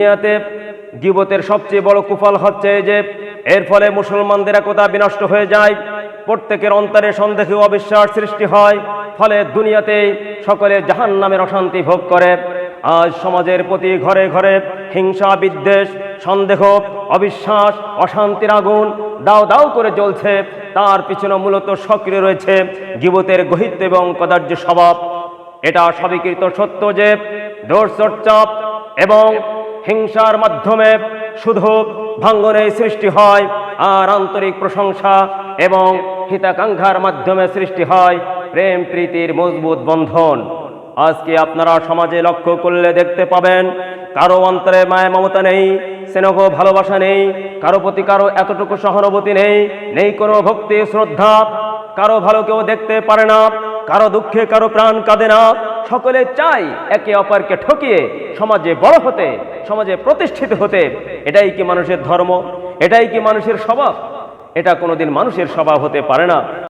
দুনিয়াতে গীবতের সবচেয়ে বড় কুফল হচ্ছে যে এর ফলে মুসলমানদের একতা বিনষ্ট হয়ে যায়, প্রত্যেকের অন্তরে সন্দেহ ও অবিশ্বাস সৃষ্টি হয়, ফলে দুনিয়াতে সকলে জাহান্নামের অশান্তি ভোগ করে। আজ সমাজের প্রতি ঘরে ঘরে হিংসা, বিদ্বেষ, সন্দেহ, অবিশ্বাস, অশান্তির আগুন দাও দাও করে জ্বলছে। তার পিছনে মূলত সক্রিয় রয়েছে গীবতের গহিত্ব এবং কদার্য স্বভাব। এটা স্বীকৃত সত্য যে দোষ চর্চা এবং হিংসার মাধ্যমে শুধু ভাঙ্গনের সৃষ্টি হয়, আর আন্তরিক প্রশংসা এবং হিতাকাঙ্ক্ষার মাধ্যমে সৃষ্টি হয় প্রেম প্রীতির মজবুত বন্ধন। আজকে আপনারা সমাজে লক্ষ্য করলে দেখতে পাবেন কারো অন্তরে মায়া মমতা নেই, স্নেহ ভালোবাসা নেই, কারো প্রতি কারো এতটুকু সহানুভূতি নেই, নেই কোনো ভক্তি শ্রদ্ধা, কারো ভালো কেউ দেখতে পারে না, কারো দুঃখে কারো প্রাণ কাঁদে না। সকলে চাই একে অপরকে ঠকিয়ে সমাজে বড় হতে, সমাজে প্রতিষ্ঠিত হতে। এটাই কি মানুষের ধর্ম? এটাই কি মানুষের স্বভাব? এটা কোনোদিন মানুষের স্বভাব হতে পারে না।